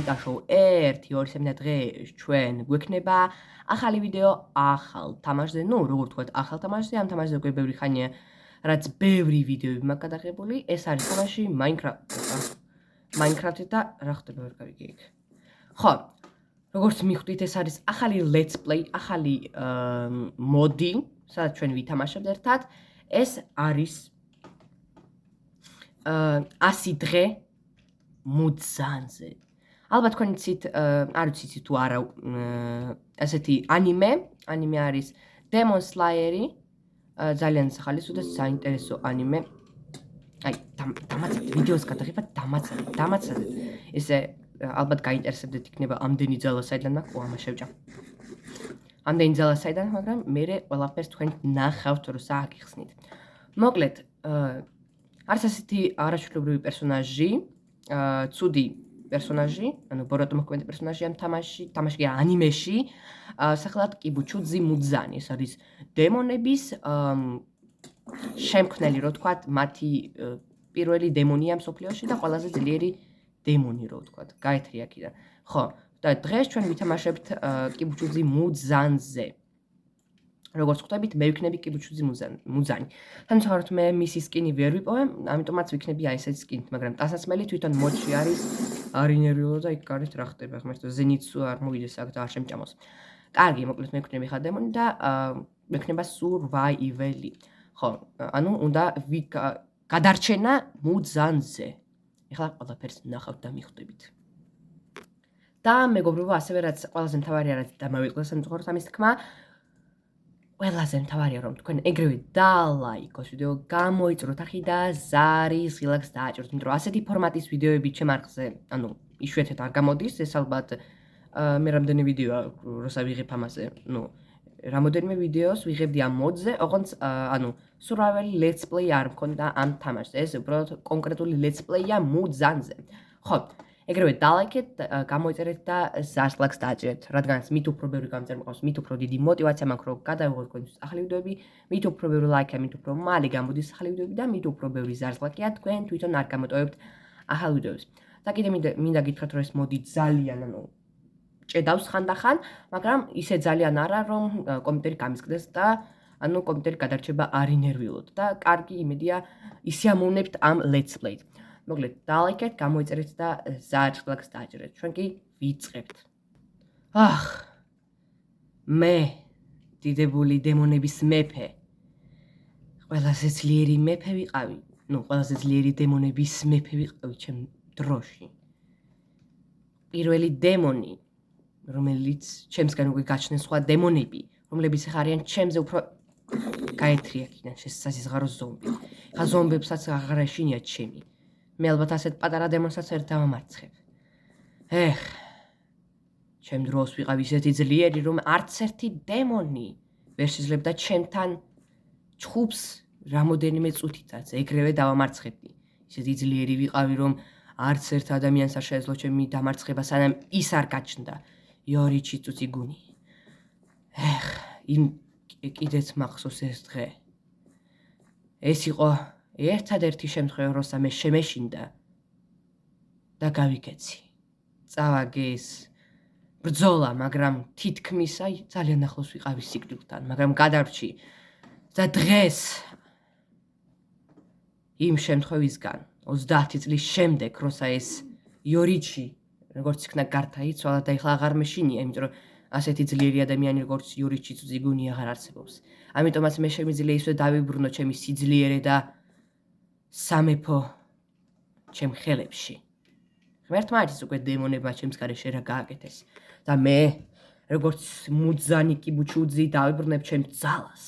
ჭიტა შოუ 1-2 დღეს ჩვენ გვექნება ახალი ვიდეო ახალ თამაშზე, როგორ ვთქვათ, ახალ თამაშზე, ამ თამაშზე უკვე ბევრი ხანია, რაც ბევრი ვიდეოები მაქვს გადაღებული. ეს არის თამაში Minecraft და რა ხდება ვერ გავიგე იქ. ხო, როგორც მიხვდით, ეს არის ახალი let's play, ახალი მოდი, სადაც ჩვენ ვითამაშებთ ერთად. ეს არის 100 დღე მუძანზე. ალბათ თქვენ იცით, არ ვიცით თუ არა, ასეთი ანიმე არის Demon Slayer-ი, ძალიან სახალისო და საინტერესო ანიმე. აი, დამაცადეთ ვიდეოს გადაღება, დამაცადეთ. ესე ალბათ გაინტერესებდეთ იქნება ამდენი ძალა საიდან მაქვს, ამა შევჭა. ამდენი ძალა საიდან, მაგრამ მე ყველაფერს თქვენ ნახავთ, როცა აგიხსნით. მოკლედ, არის ასეთი არაჩვეულებრივი პერსონაჟი, ცუდი პერსონაჟი, ანუ ბოროტმოქმედი პერსონაჟი ამ თამაში ანიმეში, სახელად კიბუჩუძი მუძანი. ეს არის დემონების შემქმნელი, რო ვთქვათ, მათი პირველი დემონია მსოფლიოში და ყველაზე ძლიერი დემონი, რო ვთქვათ, გაეთრია აქედან. ხო, და დღეს ჩვენ ვითამაშებთ კიბუჩუძი მუძანზე. როგორც ხვდებით, მე ვიქნები კიბუჩუძი მუძანი. თანამშრომლად მე მისი სკინი ვერ ვიპოვე, ამიტომაც ვიქნები აი ესეთი სკინით, მაგრამ ტანსაცმელი თვითონ მოდში არის, არ ინერვიულო და იქ გარეთ რა ხდება, ხმერთო ზენიცუ არ მოვიდეს აქ და არ შემჭამოს. კარგი, მოკლედ მე ვიქნები ხა დემონი და მექნება survival-ი. ხო, ანუ უნდა გადარჩენა მუძანზე. ეხლა ყველაფერს ნახავთ და მიხვდებით. და მეგობრებო, ასევე რაც ყველაზე მთავარია, რაც დამავიწყდეს სამწუხაროდ ამის თქმა, ყველაზე მთავარია, რომ თქვენ ეგრევე დალაიქოს ვიდეო, გამოიწროთ არხი და ზარის ღილაკს დააჭეროთ, იმიტომ რომ ასეთი ფორმატის ვიდეოები ჩემ არხზე, ანუ იშვიათად არ გამოდის, ეს ალბათ მე რამდენი ვიდეოა, როცა ვიღებ ამაზე, რამოდენიმე ვიდეოს ვიღებდი ამ მოდზე, ოღონდ ანუ survival let's play არ მქონდა ამ თამაშზე, ეს უბრალოდ კონკრეტული let's play-ია მუძანზე. ხო, ეგრევე დალაიქეთ, გამოიწერეთ და ზარს ლაიქს დააჭერეთ, რადგანაც მით უფრო ბევრი გამწერ მყავს, მით უფრო დიდი мотиваცია მაქვს, რომ გადავიღოთ თქვენთვის ახალი ვიდეოები, მით უფრო ბევრი ლაიქია, მით უფრო მალე გამოდის ახალი ვიდეოები და მით უფრო ბევრი ზარს ლაიქია, თქვენ თვითონ არ გამოტოვებთ ახალ ვიდეოებს. და კიდე მინდა გითხრათ, რომ ეს მოდი ძალიან, ჭედავს ხანდახან, მაგრამ ისე ძალიან არა, რომ კომპიუტერი გამისკდეს და კომპიუტერი გადარჩება არ ინერვიულოდ და კარგი იმედია ისიამოვნებთ ამ let's play-თ. მოკლედ, დალაიქეთ, გამოიწერეთ და ზარს ლაიქს დააჭერეთ. ჩვენ კი ვიწყებთ. მე დიდებული დემონების მეფე. ყველაზე ძლიერი მეფე ვიყავი. ყველაზე ძლიერი დემონების მეფე ვიყავი ჩემ დროში. პირველი დემონი, რომელიც ჩემსგან უკვე გაჩნდნენ სხვა დემონები, რომლებიც ახლა არიან ჩემზე უფრო გაეთრია აქედან შესაძიღარო ზომბი. ხა ზომბებსაც აღარ ეშინიათ ჩემი. მე ალბათ ასეთ პატარა დემონსაც ვერ დავამარცხებ. ჩემ დროს ვიყავ ისეთი ძლიერი, რომ არც ერთი დემონი ვერ შეძლებდა ჩემთან ჩხუბს რამოდენიმე წუთითაც ეგრევე დავამარცხებდი. ისეთი ძლიერი ვიყავი, რომ არც ერთ ადამიანს არ შეეძლო ჩემი დამარცხება, სანამ ის არ გაჩნდა. იორიჩი წუწიგუნი. კიდეც მახსოვს ეს დღე. ეს იყო ერთადერთი შემთხვევა, როცა მე შემეშინდა და გავიკეცი. წავაგე ეს ბრძოლა, მაგრამ თითქმის ძალიან ახლოს ვიყავი სიკვდილთან, მაგრამ გადარჩი. და დღეს იმ შემთხვევისგან 30 წლის შემდეგ, როცა ეს იორიჩი როგორც იქნა გარდაიცვალა და ეხლა აღარ მეშინია, იმიტომ რომ ასეთი ძლიერი ადამიანი როგორც იორიჩი წუწიგუნი აღარ არსებობს. ამიტომაც მე შემიძლია ისე დავიბრუნო ჩემი სიძლიერე და სამეფო ჩემ ხელებში. ღმერთმა არის უკვე დემონებმა ჩემს გარეშე რა გააკეთეს და მე როგორც მუძანი კიბუჩუძი დავიბრუნებ ჩემ ძალას.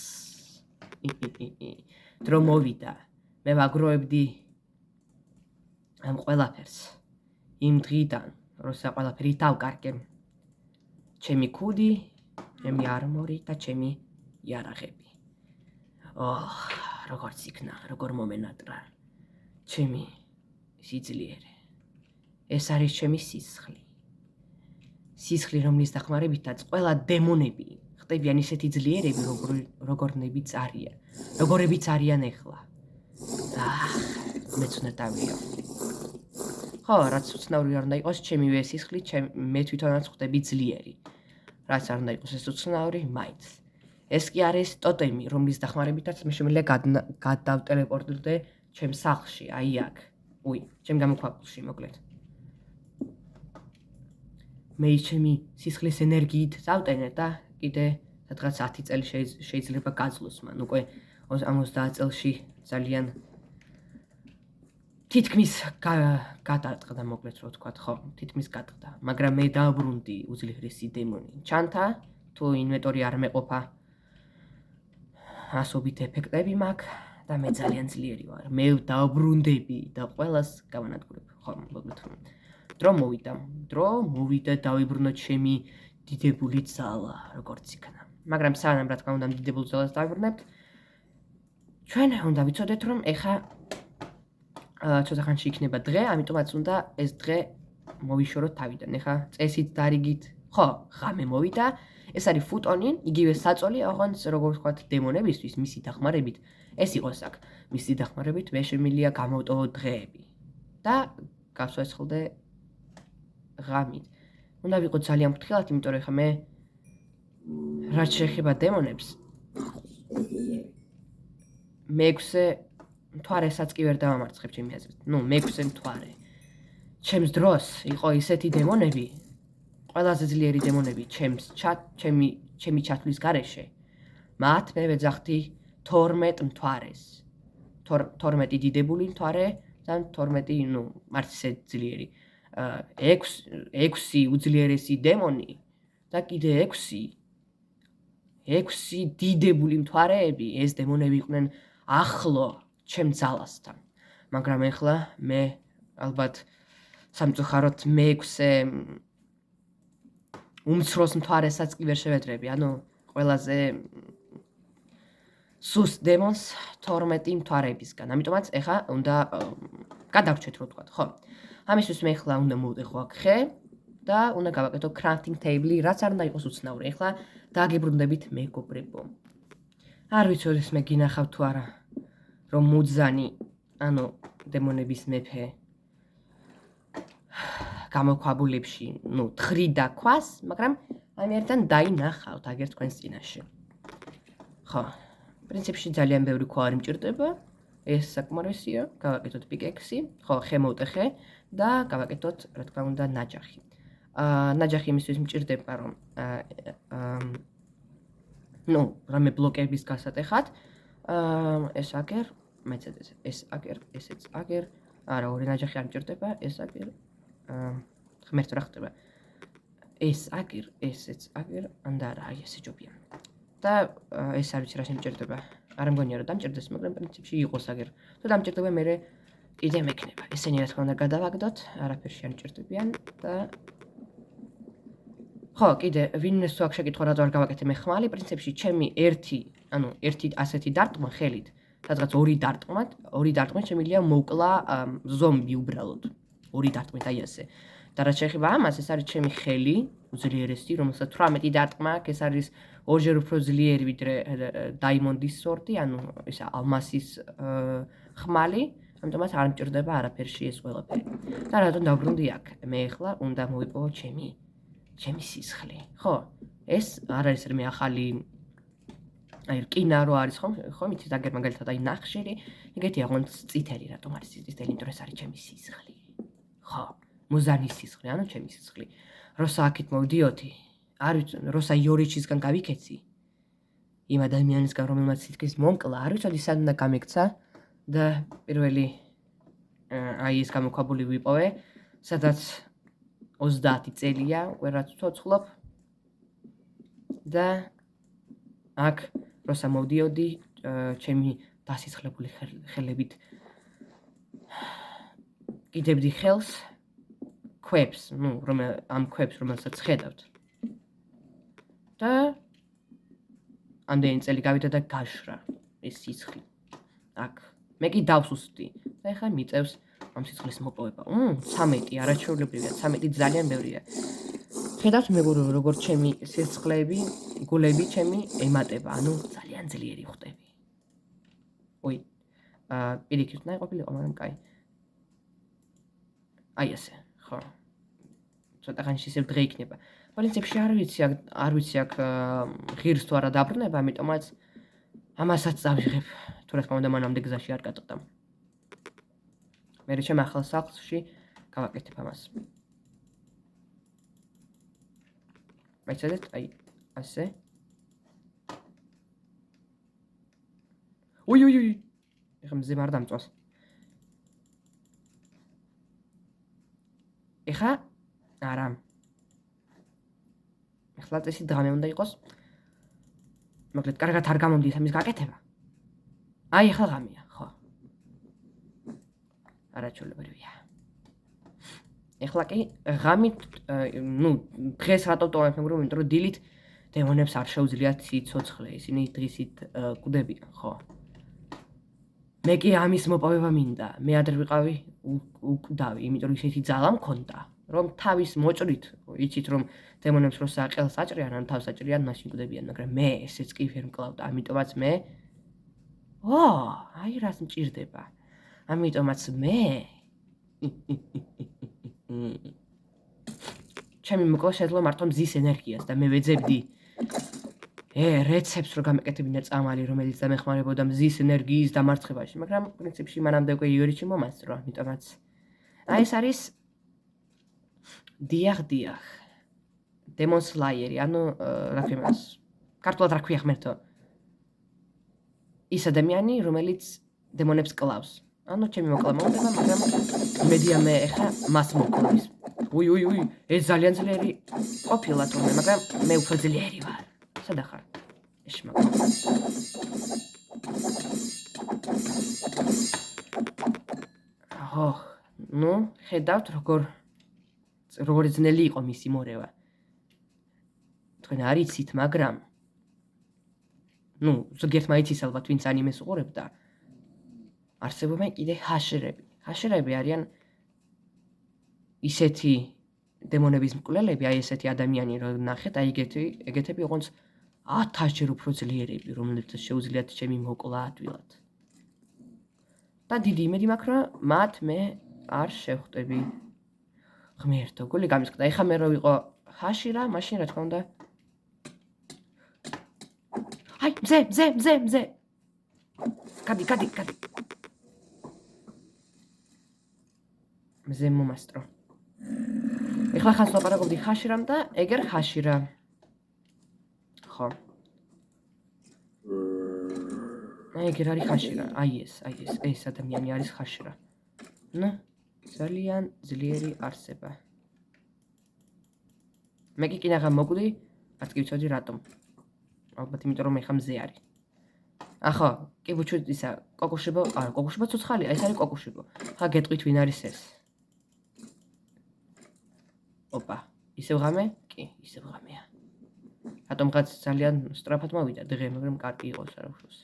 დრო მოვიდა. მე ვაგროვებდი ამ ყველაფერს იმ დღიდან, როცა ყველაფერი დავკარგე. ჩემი ქუდი, ჩემი არმორი და ჩემი იარაღები. როგორც იქნა, როგორ მომენატრა ჩემი სიძლიერე. ეს არის ჩემი სისხლი. სისხლი, რომლის დახმარებითაც ყველა დემონები ხდებიან ისეთი ძლიერები, როგორებიც არიან ეხლა. მეც უნდა დავიო. ხო, რაც უცნაური არ უნდა იყოს, ჩემივე სისხლით, მე თვითონაც ხდები ძლიერი. რაც არ უნდა იყოს ეს უცნაური, მაინც. ეს კი არის ტოტემი, რომლის დახმარებითაც მე შემიძლია გადავტელეპორტირდე ჩემ სახლში, აი აქ. ჩემ გამოქვაბულში, მოკლედ. მე ჩემი სისხლის ენერგიით წავტენე და კიდე სადღაც 10 წელი შეიძლება გაძლოს მან. უკვე 50 წელში ძალიან თითქმის გადაწყდა, მოკლედ რო ვთქვა, ხო, თითქმის გადაწყდა. მაგრამ მე დავბრუნდი უძლიერესი დემონი. ჩანთა, თუ ინვენტორი არ მეყოფა, ასობით ეფექტები მაქვს და მე ძალიან ძლიერი ვარ. მე დავბრუნდები და ყველას გავანადგურებ. ხო, მოკლედ. დრო მოვიდა, დავიბრუნო ჩემი დიდებული ძალა, როგორც იქნა. მაგრამ სანამ რა თქმა უნდა დიდებულ ძალას დავიბრუნებთ, ჩვენ უნდა ვიცოდეთ, რომ ეხა ცოტა ხანში იქნება დღე, ამიტომაც უნდა ეს დღე მოვიშოროთ თავიდან. ეხა წესით დარიგით, ხო, ღამე მოვიდა, ეს არის ფუტონი, იგივე საწოლი, აღონც როგორ ვთქვათ, დემონებისთვის, მისი დახმარებით, ეს იყოს აქ. მისი დახმარებით მე შემიძლია გამოვტოვო დღეები და გავსვეცხლდე ღამით. უნდა ვიყო ძალიან ფრთხილად, იმიტომ რომ ეხა მე რაც შეეხება დემონებს, მეექვსე მთვარესაც კი ვერ დავამარცხებ ჩემი აზრით. მეექვსე მთვარე. ჩემს დროს იყო ისეთი დემონები, ყველაზე ძლიერი დემონები ჩემი ჩათვლის გარეშე. მათ მე ვეძახდი 12 მთვარეს. 12 დიდებული მთვარე და 12, მარც ისე ძლიერი. 6 უძლიერესი დემონი და კიდე 6 დიდებული მთვარეები, ეს დემონები იყვნენ ახლო ჩემ ძალასთან. მაგრამ ეხლა მე ალბათ სამწუხაროდ მე-6 უმცროს მთვარესაც კი ვერ შევედრები. ყველაზე სუს დემონს 12 მთვარეებისგან. ამიტომაც ეხლა უნდა გადავრჩეთ, რო ვთქვათ, ხო? ამისთვის მე ეხლა უნდა მოვდეხო აქ ხე და უნდა გავაკეთო crafting table, რაც არ უნდა იყოს უცნაური. ეხლა დაგიბრუნდებით მეგობრებო. არ ვიცოდი ეს მე გინახავ თუ არა, რომ მუძანი, დემონების მეფე გამოქვაბულებში, თხრიდა ქვას, მაგრამ ამერიდან დაინახავთ აგერ თქვენს წინაშე. ხო, პრინციპში ძალიან ბევრი ქვა არ მჭირდება, ეს საკმარისია, გავაკეთოთ პიკექსი, ხო, ხე მოვტეხე და გავაკეთოთ, რა თქმა უნდა, ნაჯახი. ნაჯახი იმისთვის მჭირდება, რომ რამე ბლოკების გასატეხად, ეს აგერ, მეცადეთ, ეს აგერ, ესეც აგერ, არა, ორი ნაჯახი არ მჭირდება, ეს აგერ, ღმერთო რა ხდება, ეს აგერ, ესეც აგერ, და არა, აი ესე ჯობია. და ეს არ ვიცი რა შემჭირდება, არ მგონია რომ დამჭირდეს, მაგრამ პრინციპში იყოს აგერ. თუ დამჭირდება, მე კიდე მექნება. ესენი რა თქმა უნდა გადავაგდოთ, არაფერში არ მჭირდებიან და ხო, კიდე ვინმეს თუ აქ შეკითხვა რა არ გავაკეთე მე ხმალი, პრინციპში ჩემი ერთი ასეთი დარტყმა ხელით, სადღაც ორი დარტყმით შემიძლია მოვკლა ზომბი უბრალოდ. ორი დარტყმით აი ასე. და რაც შეეხება ამას, ეს არის ჩემი ხელი, უძლიერესი, რომელსაც 18 დარტყმა აქვს, ეს არის ორჯერ უფრო ძლიერი ვიდრე დაიმონდის სორტი, ისა ალმასის ხმალი, ამიტომაც არ მჭირდება არაფერში ეს ყველაფერი. და რატომ დავბრუნდი აქ? მე ეხლა უნდა მოვიპოვო ჩემი სისხლი. ხო, ეს არ არის მე ახალი რკინა რო არის ხო, მითით აგერ მაგალითად აი ნახშირი, ეგეთი აღონც წითელი, რატომ არის წითელი? იმიტომ რომ ეს არის ჩემი სისხლი. ხო, მუზანის სისხლი, ჩემი სისხლი. როცა აქეთ მოვდიოდი, არ ვიცი, როცა იორიჩისგან გავიქეცი, იმ ადამიანისგან, რომელმაც თითქოს მომკლა, არ ვიცოდი სად უნდა გამექცა და პირველი აი ეს გამოქვაბული ვიპოვე, სადაც 30 წელია, უკვე რაც ვცოცხლობ და აქ როცა მოვდიოდი, ჩემი დასისხლებული ხელებით კიდებდი ხელს ქვებს, ამ ქვებს, რომელსაც ხედავთ. და ამდენი წელი გავიდა და გაშრა ეს სისხლი. აქ მე კი დავსუსტდი და ეხლა მიწევს ამ სისხლის მოპოვება. 13, არაჩვეულებრივია, 13 ძალიან ბევრია. ხედავთ მეგობრებო, როგორც ჩემი სისხლები, გულები ჩემი ემატება, ძალიან ძლიერი ხტები. პირიქით უნდა იყოფილიყო, მაგრამ კაი. აი ესე, ხო. ცოტა ხანში ისევ დღე იქნება. პრინციპში არ ვიცი აქ ღირს თუ არა დაბრუნება, ამიტომაც ამასაც წავიღებ. თუ რა თქმა უნდა, მანამდე გზაში არ გადავდამ. მე ჩემ ახალ სახლში გავაკეთებ ამას. მაიცადეთ, აი, ასე. უი. ეხლა მზე არ დამწვას. ეხლა არა. ეხლა წესი დღამე უნდა იყოს. მოკლედ, კარგად არ გამომდის ამის გაკეთება. აი, ეხლა ღამეა, ხო. არაჩვეულებრივია. ეხლა კი ღამით, დღეს რატო ტოვებ მეგობრებო, იმიტომ რომ დილით დემონებს არ შეუძლიათ სიცოცხლე, ისინი დღისით კვდებიან, ხო. მე კი ამის მოპოვება მინდა. მე ადრე ვიყავი უკვდავი, იმიტომ რომ ისეთი ძალა მქონდა, რომ თავის მოჭრით, იცით რომ დემონებს როცა ყელს აჭრიან, ან თავს აჭრიან, მაშინ კვდებიან, მაგრამ მე ესეც კი ვერ მკლავდა, ამიტომაც მე აი რას მჭირდება. ამიტომაც მე ჩემი მოკლა შეძლო მარტო მზის ენერგიას და მე ვეძებდი რეცეპტს რო გამეკეთებინა წამალი, რომელიც დამეხმარებოდა მზის ენერგიის დამარცხებაში, მაგრამ პრინციპში მანამდე უკვე იორიჩი მომასწრო, ამიტომაც აი ეს არის დიახ. Demon Slayer, ანუ რა ქვია მას? ქართულად რა ქვია ღმერთო? ის ადამიანი, რომელიც დემონებს კლავს. ანუ ჩემი მოკლა მომდება, მაგრამ იმედია მე ეხა მას მოკლის. უი, ეს ძალიან ძლიერი ყოფილა თურმე, მაგრამ მე უფრო ძლიერი ვარ. სადა ხარ? ეშმაკ. ხედავთ როგორ ძნელი იყო მისი მორევა. თქვენ არ იცით, მაგრამ ზოგიერთმა იცის ალბათ, ვინც ანიმეს უყურებდა, არსებობენ კიდე ჰაშერები. ჰაშერები არიან ისეთი დემონების მკვლელები, აი ესეთი ადამიანი რო ნახეთ, აი ეგეთები ოღონდ 1000-ჯერ უფრო ძლიერები, რომლებსაც შეუძლიათ ჩემი მოკლა ადვილად. და დიდი იმედი მაქვს, რომ მათ მე არ შევხვდები. ღმერთო, გული გამისკდა. ეხლა მე რო ვიყო ჰაშირა, მაშინ რა თქმა უნდა. აი, მზე. გადი. მზე მომასწრო. ეხლა ხანს ლაპარაკობდი ჰაშირამ და ეგერ ჰაშირა. ხო. ეგერ არის ჰაშირა. აი ეს ადამიანი არის ჰაშირა. ძალიან ძლიერი არსება. მე კი კიდე აღარ მოკვდი, არც კი ვიცოდი რატომ. ალბათ იმიტომ რომ ეხა მზე არის. ახო, კი ბუჩუთ ისა, კოკუშიბო, არა, კოკუშიბო ცოცხალია, ეს არის კოკუშიბო. ხა გეტყვით ვინ არის ეს? ოპა, ისევ ღამე? კი, ისევ ღამეა. რატომღაც ძალიან სწრაფად მოვიდა დღე, მაგრამ კარგი იყო სარაუშოს.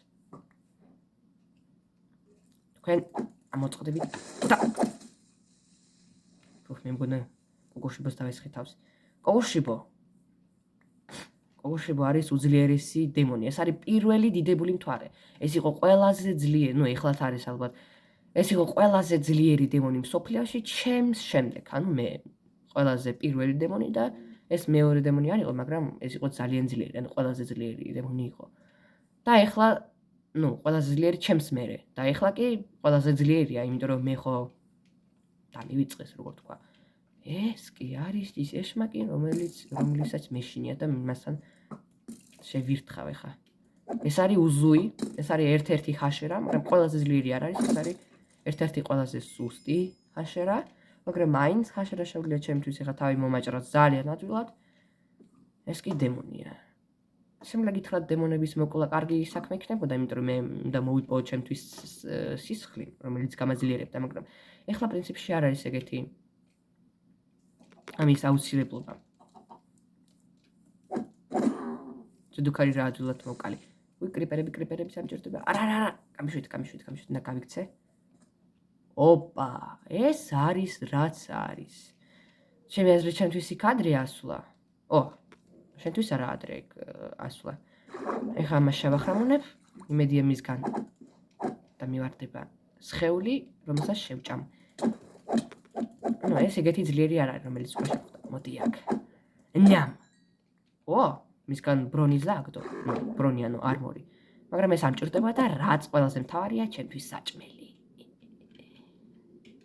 თქვენ ამოწყდებით და მე მგონა კოკუშიბოს დავესხი თავს. კოკუშიბო არის უძლიერესი დემონი. ეს არის პირველი დიდებული მთვარე. ეს იყო ყველაზე ძლიერი, ეხლაც არის ალბათ. ეს იყო ყველაზე ძლიერი დემონი მსოფლიოში ჩემს შემდეგ. ანუ მე ყველაზე პირველი დემონი და ეს მეორე დემონი არ იყო, მაგრამ ეს იყო ძალიან ძლიერი, ანუ ყველაზე ძლიერი დემონი იყო. და ეხლა ყველაზე ძლიერი ჩემს მერე. და ეხლა კი ყველაზე ძლიერია, იმიტომ რომ მე ხო დამივიწყეს, როგორ თქვა. ეს კი არის ის ეშმაკი, რომელსაც მეშინია და მასთან შევირთხავ ეხა. ეს არის უზუი, ეს არის ერთ-ერთი ჰაშერა, მაგრამ ყველაზე ძლიერი არ არის, ეს არის ერთ-ერთი ყველაზე სუსტი ჰაშერა, მაგრამ მაინც ჰაშერა შეუძლია ჩემთვის ეხა თავი მომაჭრას ძალიან ადვილად. ეს კი დემონია. შემიძლია გითხრათ დემონების მოკლა კარგი საქმე იქნებოდა, იმიტომ რომ მე უნდა მოვიპოვო ჩემთვის სისხლი, რომელიც გამაძლიერებდა, მაგრამ ეხლა პრინციპში არ არის ეგეთი ამის აუცილებლობა. ძუდუქარი რა ადვილად მოვკალი. კრიპერები სამჭირდება. არა, გამიშვით და გავიქცე. ოპა, ეს არის რაც არის. ჩემი აზრით ჩემთვის იქ ადრე ასვლა. შენთვის არა ადრე ასვლა. ეხლა ამას შევახრამუნებ, იმედია მისგან და მივარდება სხეული, რომელსაც შევჭამ. ანუ ეს ეგეთი ძლიერი არ არის, რომელიც უკვე შეხვდა. მოდი აქ. ნამ. ო, მისგან ბრონი ზაგდო. ბრონი ანუ არმორი. მაგრამ ეს ამჭირდება და რაც ყველაზე მთავარია, ჩემთვის საჭმელი.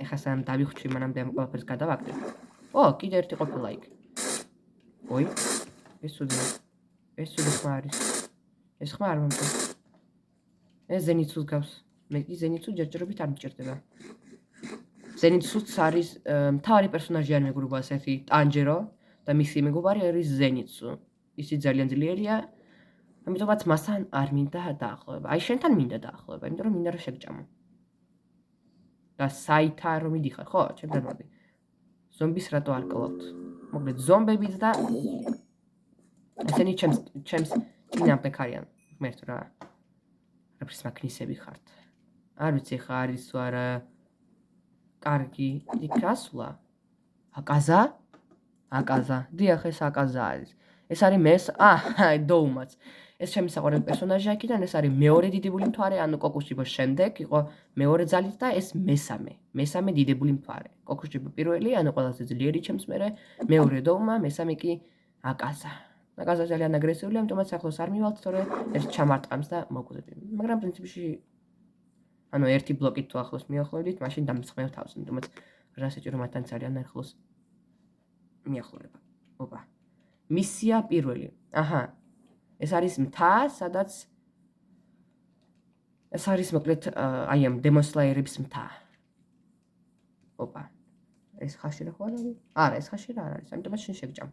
ეხლა სამ დავიხვჩი, მანამდე ამ ყველაფერს გადავაგდებ. ო, კიდე ერთი ყოფილა იქ. ой, ეს სუდი ხმა არის. ეს ხმა არ მომწონს. ეს ზენიცუს გავს. მე კი ზენიცუ ჯერჯერობით არ მჭირდება. ზენიცუს არის მთავარი პერსონაჟი არ მეგობრობა ასეთი ტანჯერო და მისი მეგობარი არის ზენიცუ. ისი ძალიან ძლიერია. ამიტომაც მასთან არ მინდა დაახლოება. აი შენთან მინდა დაახლოება, იმიტომ რომ მინდა რომ შეგჭამო. და საითა რომ მიდიხარ, ხო? ჩემთან მოდი. ზომბის რატო არ კლავთ? მოკლედ ზომბებიც და ესენი ჩემს წინამდე ხარიან. ღმერთო რა. რაფრის მაქნისები ხართ. არ ვიცი ხა არის თუ არა კარგი იქ გასვლა. აკაზა. დიახ, ეს აკაზა არის. ეს არის დოუმაც. ეს ჩემი საყვარელი პერსონაჟია იქიდან, ეს არის მეორე დიდებული მთვარე, ანუ კოკუშიბოს შემდეგ იყო მეორე ძალით და ეს მესამე დიდებული მთვარე. კოკუშიბო პირველი, ანუ ყველაზე ძლიერი ჩემს მერე, მეორე დოუმა, მესამე კი აკაზა. აკაზა ძალიან აგრესიულია, ამიტომაც ახლოს არ მივალთ, თორე ერთ ჩამარტყამს და მოგვდები. მაგრამ პრინციპში ანუ ერთი ბლოკით თუ ახლოს მიახლოვდით, მაშინ დამწყვევ თავს, ამიტომაც რა საჭირო მათთან ძალიან ახლოს მიახლოვება. ოპა. მისია პირველი. აჰა. ეს არის მთა, სადაც ეს არის მოკლედ აი ამ დემონსლაიერების მთა. ოპა. ეს ხაში რა ხო არ არის? არა, ეს ხაში რა არ არის. ამიტომაც შენ შეგჭამ.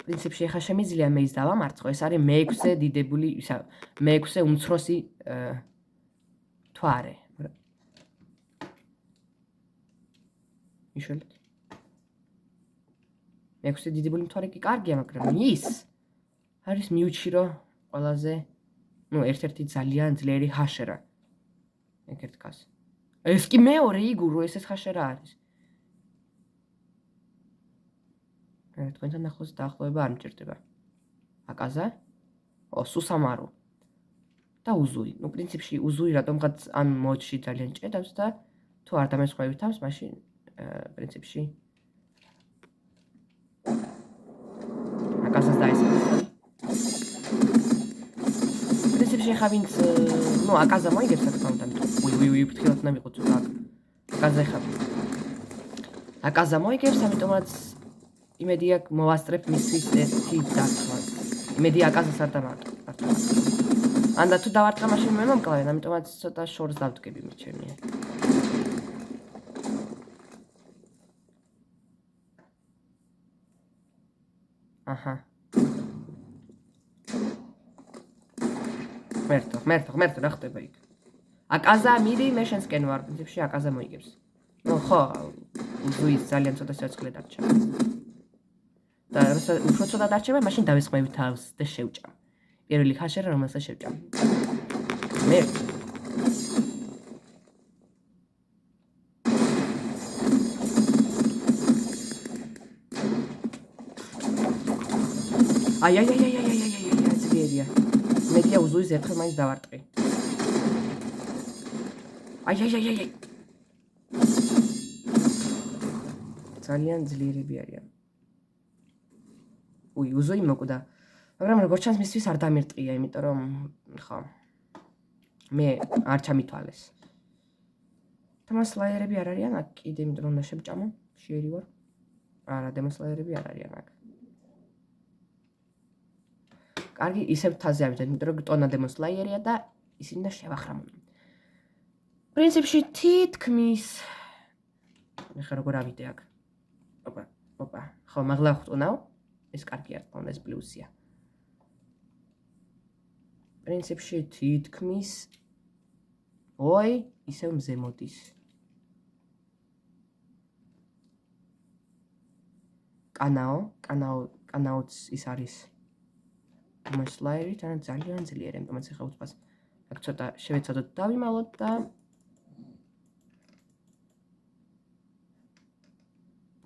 პრინციპში ხა შემიძლია მეის დავამარცხო, ეს არის მე-6 დიდებული, მე-6 უმცროსი მთვარე. იშველეთ. მე-6 დიდებული მთვარე კი კარგია, მაგრამ ის არის მიუჩირო ყველაზე, ერთ-ერთი ძალიან ძლიერი ჰაშერა. ეგ ერთ კაც. ეს კი მეორე იგურო, ეს ჰაშერა არის. თქვენთან ახლოს დაახლოება არ მჭირდება. აკაზა? სუსამარო. და უზუი. პრინციპში უზუი რატომღაც ამ მოდში ძალიან ჭედავს და თუ არ დამესხვევით თავს, მაშინ პრინციპში აკაზას დაესწრებს. პრინციპში ხა ვინც აკაზა მოიგებს რა თქმა უნდა. უი, ფრთხილად უნდა მიყო ცოტა. აკაზა ხა. აკაზა მოიგებს, ამიტომაც იმედი აქვს მოვასწრებ მისის ერთი დათვას. იმედი აკაზას არ დამარტყ. ანდა თუ დავარტყა მაშინ მე მომკლავენ, ამიტომაც ცოტა შორს დავდგები მიჩენია. აჰა. მერტო რა ხდება იქ? აკაზა მიდი, მე შენსკენ ვარ, პრინციპში აკაზა მოიგებს. ხო, უზუის ძალიან ცოტა სიძულე დარჩა. და უფრო ცოტა დარჩება, მაშინ დავესხმევი თავს და შევჭამ. პირველი ხაშერა რომელსაც შევჭამ. მე აი, ძლიერია. მედია უზუის ერთხელ მაინც დავარტყი. აი. ძალიან ძლიერები არიან. უი, უზუი მოკვდა. მაგრამ როგორც ჩანს მისთვის არ დამირტყია, იმიტომ რომ ხო. მე არ ჩამითვალეს. დემონსლაიერები არ არიან აქ კიდე, იმიტომ რომ უნდა შევჭამო, შეერი ვარ. არა, დემონსლაიერები არ არიან აქ. კარგი, ისევ თაზე ავიდეთ, იმიტომ რომ ტონა დემონსლაიერია და ისინი და შევახრამონ. პრინციპში თითქმის ეხლა როგორ ავიდე აქ. ოპა. ხო, მაღლა ხვტუნავ. ეს კარგი არ თქმა უნდა, ეს პლუსია. პრინციპში თითქმის ისევ მზე მოდის. კანაოც ის არის დემონსლაიერი, თან ძალიან ძლიერი, ამიტომაც ეხლა უცბას აქ ცოტა შევეცადოთ დავიმალოთ და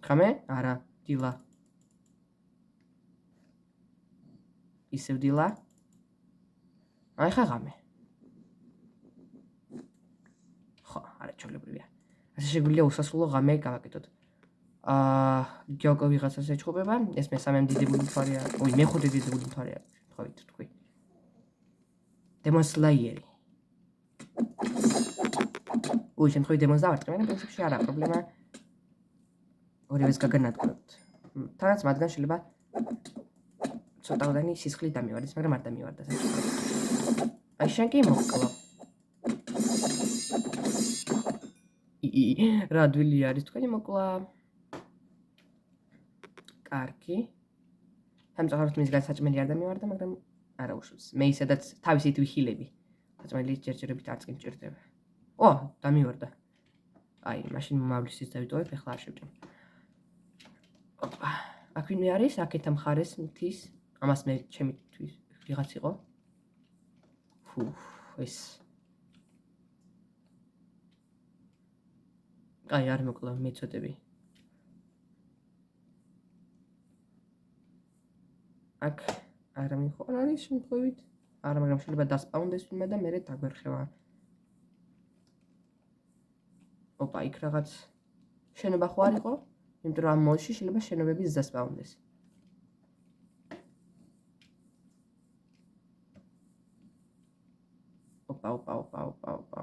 ხამე? არა, დილა. ისევ დილა. აი ხა ღამე. ხო, არაჩვეულებრივია. ასე შეგვიძლია უსასრულო ღამე გავაკეთოთ. გიოკო ვიღაცას ეჩხუბება, ეს მესამე დიდებული მთვარეა. ой, მეხუთე დიდებული მთვარეა, შემთხვევით თქვი. Demon Slayer. ой, შემთხვევით დემონს დავარტყი, მაგრამ პრინციპში არა პრობლემა. ორივეს გაგანადგურებთ. თანაც მათგან შეიძლება ცოტაოდენი სისხლი დამივარდეს, მაგრამ არ დამივარდა საერთოდ. აი შენ კი მოკლა. რა დვილი არის თქვენი მოკლა? კარგი. სამწუხაროდ მისგან საჭმელი არ დამივარდა, მაგრამ არა უშავს. მე ისედაც თავისით ვიხილები. საჭმელი ჯერჯერობით არც კი მჭირდება. ო, დამივარდა. აი, მაშინ მომავლისის დავიტოვებ, ეხლა არ შევჭამ. ოპა, აქ ვინმე არის? აქეთ ამხარეს მთის. ამას მე ჩემი თვის ვიღაც იყო. ფუ, ეს აი, არ მოკლა, მეწოდები. აქ არა მიხო არ არის შემთხვევით. არა, მაგრამ შეიძლება დასპაუნდეს ვინმე და მერე დაგვერხევა. ოპა, იქ რაღაც შენობა ხო არ იყო? იმიტომ რომ ამ მოდში შეიძლება შენობების დასპაუნდეს. ოპა.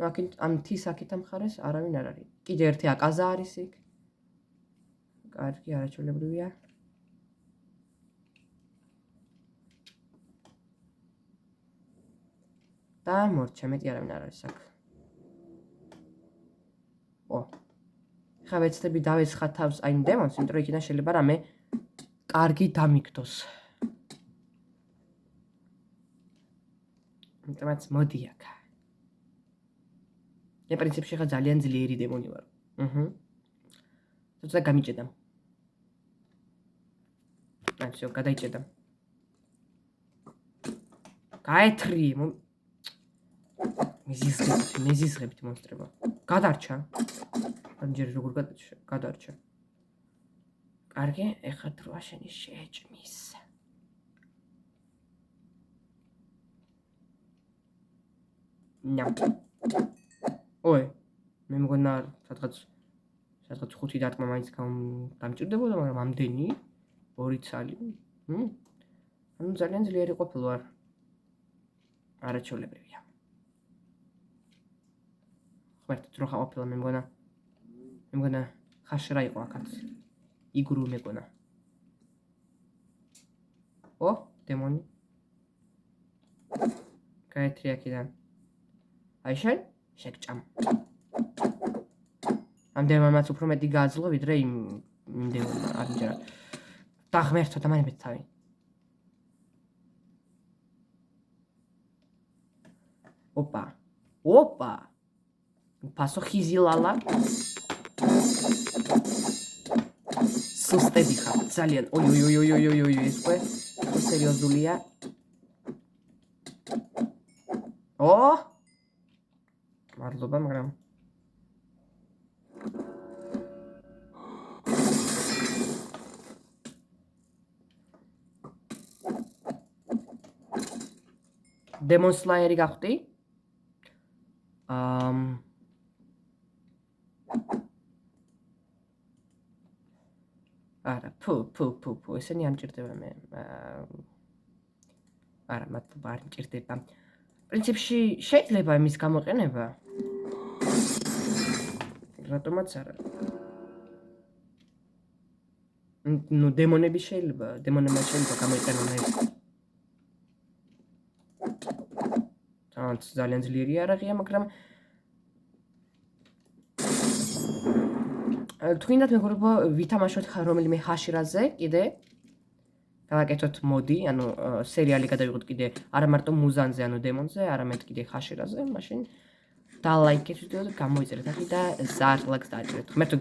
აქეთ ამ თის აქეთ ამხარეს არავინ არ არის. კიდე ერთი აკაზა არის იქ. კარგი, არაჩვეულებრივია. და მორჩა მეტი არავინ არ არის აქ. ო. ხა ვეცდები დავეცხა თავს აი დემონს, იმიტომ რომ იქიდან შეიძლება რამე კარგი დამიგდოს. იმიტომაც მოდი აქ. მე პრინციპში ხა ძალიან ძლიერი დემონი ვარ. თუმცა გამიჭედა. აი, всё, გადაიჭედა. გაეთრი. მეზიზღებით მონსტრება. გადარჩა. ამჯერ როგორ გადარჩა. კარგი, ეხლა დროა შენი შეჭმის. ნა. ой, მე მგონა სადღაც 5 დარტყმა მაინც დამჭირდებოდა, მაგრამ ამდენი 2 ცალი. ანუ ძალიან ძლიერი ყოფილი ვარ. არაჩვეულებრივია. ხმერთ დრო ხაყოფილა მე მგონა ხაშრა იყო აქაც. იგრუ მეგონა. ო, დემონი. გაეთრი აქედან. აი შენ შეგჭამ. ამდენმაც უფრო მეტი გააძლო ვიდრე იმ დემონმა არ მჯერა. დაღმერთო და მანებით თავი. ოპა. Paso ხიზილალა. სუსტები ხარ, ძალიან. ой, ეს უკვე სერიოზულია. ო! მადლობა, მაგრამ Demon Slayer-ი გახვდი? არა, ფუ, ესენი არ მჭირდება მე. არა, მადლობა, არ მჭირდება. პრინციპში შეიძლება იმის გამოყენება. რატომაც არა. ნუ დემონები შეიძლება გამოიყენონ ეს. ძალიან ძლიერი არაღია, მაგრამ თქვენდათ მეგობრებო, ვითამაშოთ რომელიმე ჰაშრაზე კიდე. გავაკეთოთ მოდი, ანუ სერიალი გადავიღოთ კიდე არა მარტო მუზანზე, ანუ დემონზე, არამედ კიდე ჰაშრაზე, მაშინ დალაიქეთ ვიდეო და გამოიწერეთ ახი და ზარლაკს დააჭერეთ. ღმერთო.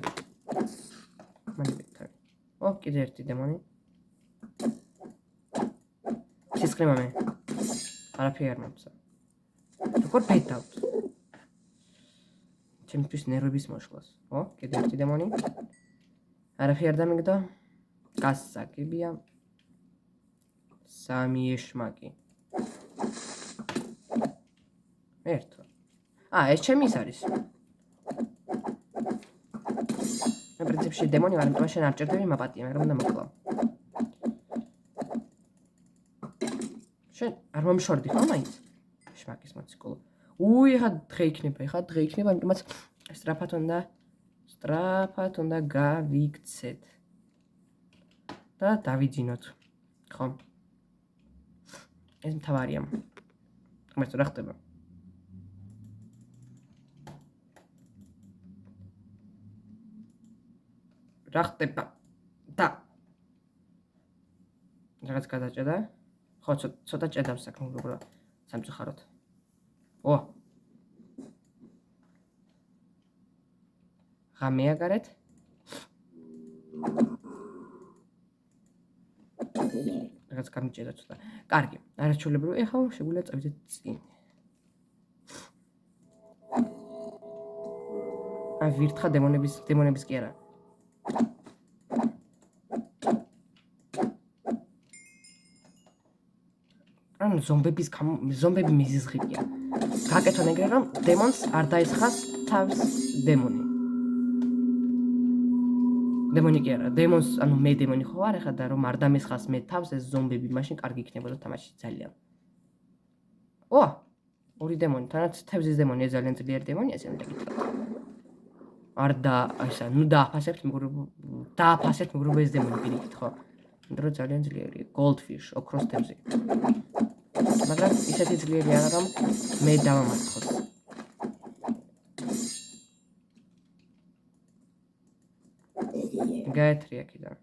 მანიბეთარი. ო, კიდე ერთი დემონი. სისხლი მომე. არაფერი არ მომცა. როგორ ბედავთ? ჩემთვის ნერვების მოშლას. ო, კიდე ერთი დემონი. არაფერი არ დამიგდო. გასაგებია. 3 ეშმაკი. ერთო. ეს ჩემი ის არის. მე პრინციპში დემონი ვარ, მაგრამ შენ არ ჭირდები მაპატია, მაგრამ უნდა მოკლავ. შენ არ მომშორდი ხო მაინც? ეშმაკის მოციქულო. ეხა დღე იქნება, იმიტომაც სწრაფად უნდა გავიქცეთ. და დავიძინოთ. ხო? ეს მთავარია. ხმას რა ხდება? რა ხდება? და რაღაც გადაჭედა? ხო, ცოტა ჭედავს საქმე უბრალოდ სამწუხაროდ. ღამეაგარეთ? რაღაც გამიჭედა ცოტა. კარგი, არაჩვეულებრივი. ეხლა შეგვიძლია წავიდეთ წინ. ვირთხა დემონების კი არა. ანუ ზომბები მიზიზღებია. გაკეთონ ეგრე რომ დემონს არ დაესხას თავს დემონი. დემონი კი არა, დემონს, ანუ მე დემონი ხო ვარ ახლა და რომ არ დამესხას მე თავს ეს ზომბები, მაშინ კარგი იქნებოდა თამაში ძალიან. ორი დემონი, თანაც თევზის დემონი, ეს ძალიან ძლიერი დემონია, ესე უნდა გითხრათ. არ დააფასებთ მეგობრებო ეს დემონი პირიქით, ხო? იმიტომ რომ ძალიან ძლიერი, goldfish, ოქროს თევზი. მაგრამ ისეთი ძლიერი არა რომ მე დავამარცხოს. გაეთრი აქედან.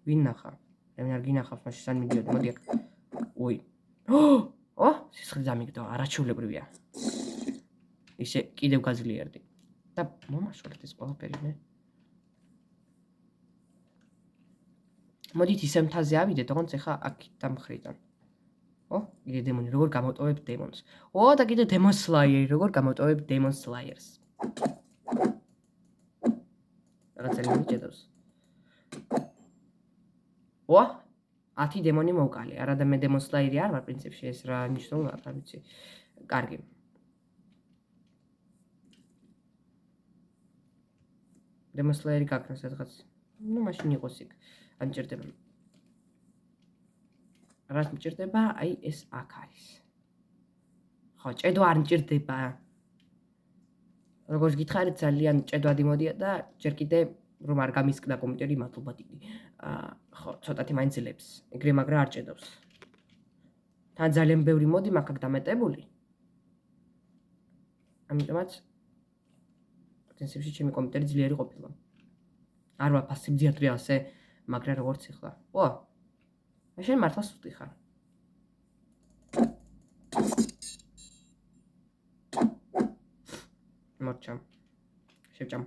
ვინ ნახა? მე არ გინახავს, მაშინ სან მიდიოდი, მოდი აქ. სისხლი დამიგდო, არაჩვეულებრივია. ისე კიდევ გაძლიერდი. და მომაშორეთ ეს ყველაფერი მე. მოდით ისე მთაზე ავიდეთ, როგორც ეხა აქ მხრიდან. კიდე დემონი, როგორ გამოტოვებ დემონს. და კიდე დემონ სლაიერი, როგორ გამოტოვებ დემონ სლაიერს. რაღაცა მიჭედავს. 10 დემონი მოვკალე. არა და მე დემონ სლაიერი არ ვარ პრინციპში, ეს რა ნიშნულობა, არ ვიცი. კარგი. დემონ სლაიერი გაქნას რაღაც. მაშინ იყოს იქ. ან ჭირდება. რაც მჭირდება, ეს აქ არის. ხო, ჭედვა არ მჭირდება. როგორც გითხარით, ძალიან ჭედვადი მოდია და ჯერ კიდე რომ არ გამისკდა კომპიუტერი, მადლობა დიდი. ხო, ცოტათი მაინც ძლებს. ეგრე მაგრა არ ჭედავს. თან ძალიან ბევრი მოდი მაქვს აქ დამეტებული. ამიტომაც პრინციპში ჩემი კომპიუტერი ძლიერი ყოფილა. არ ვაფასებ ძიადრე ასე, მაგრა როგორც ეხლა. შენ მართლა სუსტი ხარ. მორჩა. შევჭამ.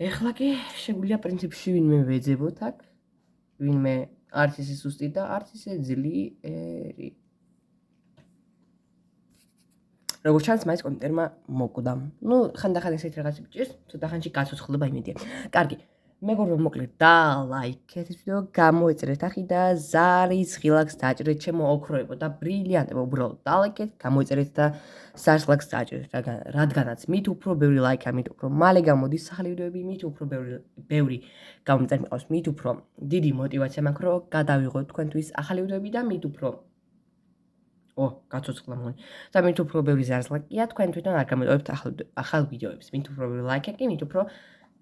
ეხლა კი შეგვიძლია პრინციპში ვინმე ვეძებოთ აქ. ვინმე არც ისე სუსტი და არც ისე ძლიერი. როგორც ჩანს, მაინც კომპიუტერმა მოკვდა. ხანდახან ესეთი რაღაცა მჭირს, ცოტა ხანში გაცოცხლდება იმედია. კარგი. მეგობრებო, მოკლედ დალაიქეთ ეს ვიდეო, გამოეწერეთ ახი და ზარის ღილაკს დაჭრეთ ჩემო ოქროებო და ბრილიანტებო, უბრალოდ დალაიქეთ, გამოეწერეთ და ზარის ღილაკს დაჭრეთ, რადგანაც მით უფრო ბევრი ლაიქა, მით უფრო მალე გამოდის ახალი ვიდეოები, მით უფრო ბევრი გამომწერ მიყავს, მით უფრო დიდი мотиваცია მაქვს, რომ გადავიღოთ თქვენთვის ახალი ვიდეოები და მით უფრო გაცოცხლა მგონი. და მით უფრო ბევრი ზარის ლაიქია, თქვენ თვითონ არ გამოტოვებთ ახალ ვიდეოებს, მით უფრო ბევრი ლაიქა კი, მით უფრო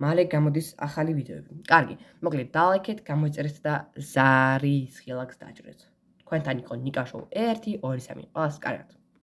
მალე გამოდის ახალი ვიდეოები. კარგი, მოკლედ დალაიქეთ, გამოეწერეთ და ზარის ღილაკს დაჭრეთ. თქვენთან იყო ნიკა შოუ 1, 2, 3. ყველას კარგად.